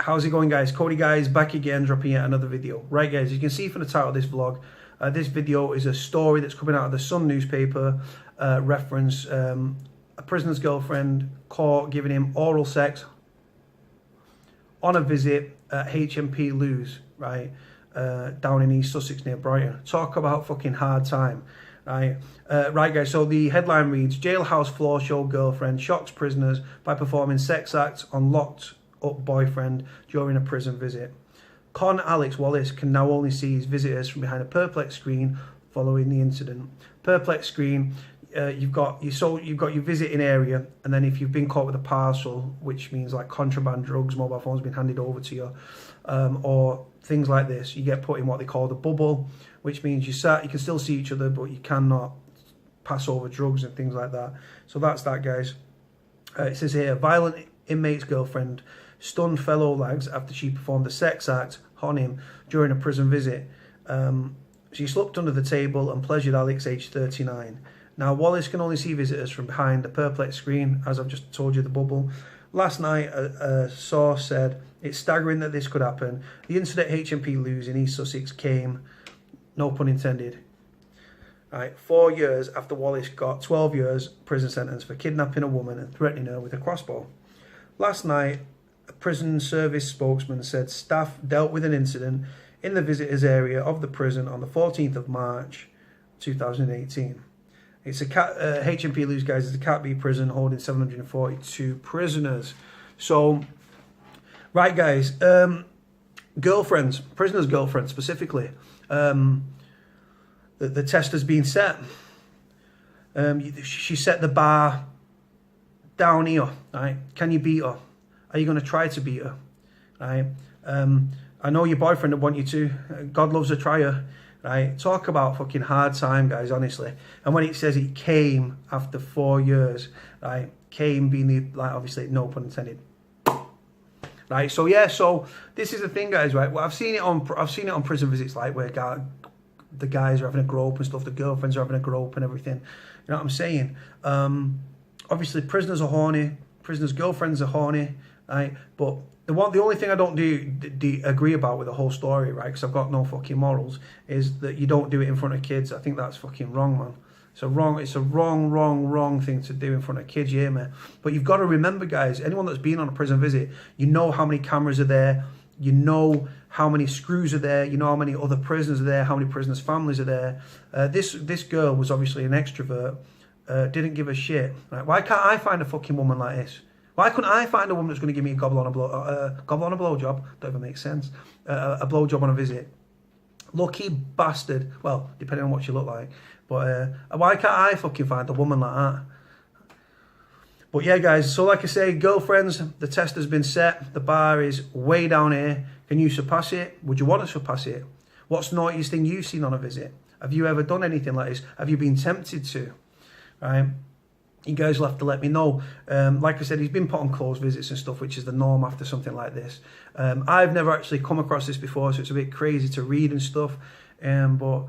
How's it going, guys? Cody, guys, back again, dropping yet another video. Right, guys, you can see from the title of this vlog, this video is a story that's coming out of the Sun newspaper, reference a prisoner's girlfriend caught giving him oral sex on a visit at HMP Lewes, right, down in East Sussex near Brighton. Talk about fucking hard time, right? Right, guys, so the headline reads, jailhouse floor show girlfriend shocks prisoners by performing sex acts on locked up boyfriend during a prison visit. Con Alex Wallace can now only see his visitors from behind a perplex screen following the incident. Perplex screen, you've got your visiting area, and then if you've been caught with a parcel, which means like contraband drugs, mobile phones being handed over to you, or things like this, you get put in what they call the bubble, which means you can still see each other, but you cannot pass over drugs and things like that. So that's that, guys. It says here, violent inmate's girlfriend stunned fellow lags after she performed a sex act on him during a prison visit. She slipped under the table and pleasured Alex, aged 39. Now, Wallace can only see visitors from behind the perplex screen, as I've just told you, the bubble. Last night, a source said, it's staggering that this could happen. The incident at HMP Lewes in East Sussex came, no pun intended, right, 4 years after Wallace got 12 years prison sentence for kidnapping a woman and threatening her with a crossbow. Last night, a prison service spokesman said staff dealt with an incident in the visitors area of the prison on the 14th of March 2018. It's a HMP Lewes, guys, is a Cat B prison holding 742 prisoners. So, right, guys, girlfriends, prisoners' girlfriends specifically, the test has been set. She set the bar down here, right? Can you beat her? Are you going to try to beat her, right? I know your boyfriend would want you to. God loves a trier, right? Talk about fucking hard time, guys, honestly. And when it says it came after 4 years, right? Came being the, like, obviously, no pun intended. Right, so yeah, so this is the thing, guys, right? Well, I've seen it on prison visits, like where the guys are having a grope and stuff, the girlfriends are having a grope and everything. You know what I'm saying? Obviously, prisoners are horny, prisoners' girlfriends are horny, right? But the only thing I don't agree about with the whole story, right? Because I've got no fucking morals, is that you don't do it in front of kids. I think that's fucking wrong, man. It's a wrong thing to do in front of kids, yeah, man. But you've got to remember, guys, anyone that's been on a prison visit, you know how many cameras are there, you know how many screws are there, you know how many other prisoners are there, how many prisoners' families are there. This girl was obviously an extrovert, didn't give a shit. Right? Why can't I find a fucking woman like this? Why couldn't I find a woman that's going to give me a gobble on a blowjob? Don't even make sense. A blowjob on a visit. Lucky bastard. Well, depending on what she looked like. But why can't I fucking find a woman like that? But yeah, guys, so like I say, girlfriends, the test has been set. The bar is way down here. Can you surpass it? Would you want to surpass it? What's the naughtiest thing you've seen on a visit? Have you ever done anything like this? Have you been tempted to? Right? You guys will have to let me know. Like I said, he's been put on closed visits and stuff, which is the norm after something like this. I've never actually come across this before, so it's a bit crazy to read and stuff. But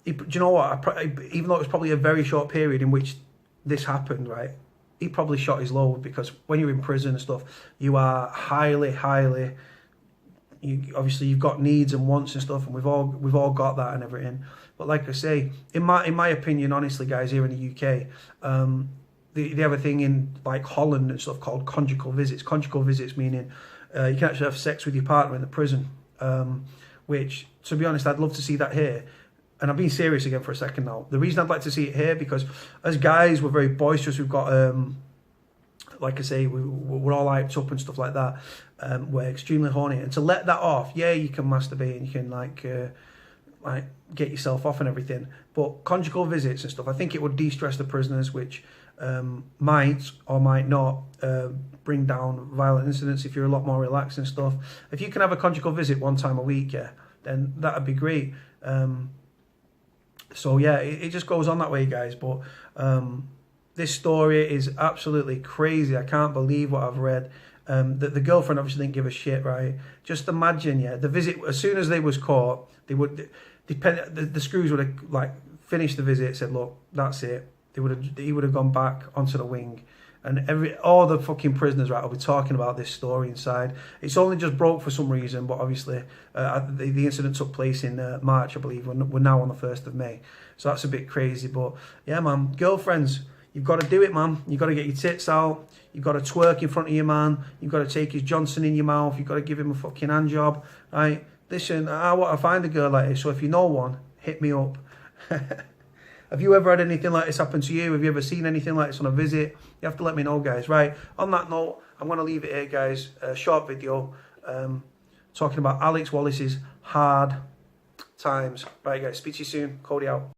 do you know what? Even though it was probably a very short period in which this happened, right? He probably shot his load, because when you're in prison and stuff, you are highly, obviously you've got needs and wants and stuff, and we've all got that and everything. But like I say, in my opinion, honestly, guys, here in the UK, they have a thing in like Holland and stuff called conjugal visits. Conjugal visits meaning you can actually have sex with your partner in the prison, which, to be honest, I'd love to see that here. And I'm being serious again for a second now. The reason I'd like to see it here, because as guys, we're very boisterous. We've got, like I say, we're all hyped up and stuff like that. We're extremely horny. And to let that off, yeah, you can masturbate and you can like get yourself off and everything. But conjugal visits and stuff, I think it would de-stress the prisoners, which might or might not bring down violent incidents if you're a lot more relaxed and stuff. If you can have a conjugal visit one time a week, yeah, then that'd be great. So yeah, it just goes on that way, guys. But this story is absolutely crazy. I can't believe what I've read. The girlfriend obviously didn't give a shit, right? Just imagine, yeah, the visit, as soon as they was caught, they would, the screws would have like finished the visit, said, look, that's it. He would have gone back onto the wing, and all the fucking prisoners, right, will be talking about this story inside. It's only just broke for some reason, but obviously the incident took place in March, I believe. We're now on the 1st of May, so that's a bit crazy. But yeah, man, girlfriends, you've got to do it, man. You've got to get your tits out. You've got to twerk in front of your man. You've got to take his Johnson in your mouth. You've got to give him a fucking hand job, right? Listen, I want to find a girl like this, so if you know one, hit me up. Have you ever had anything like this happen to you? Have you ever seen anything like this on a visit? You have to let me know, guys. Right, on that note, I'm going to leave it here, guys. A short video talking about Alex Wallace's hard times. Right, guys, speak to you soon. Cody out.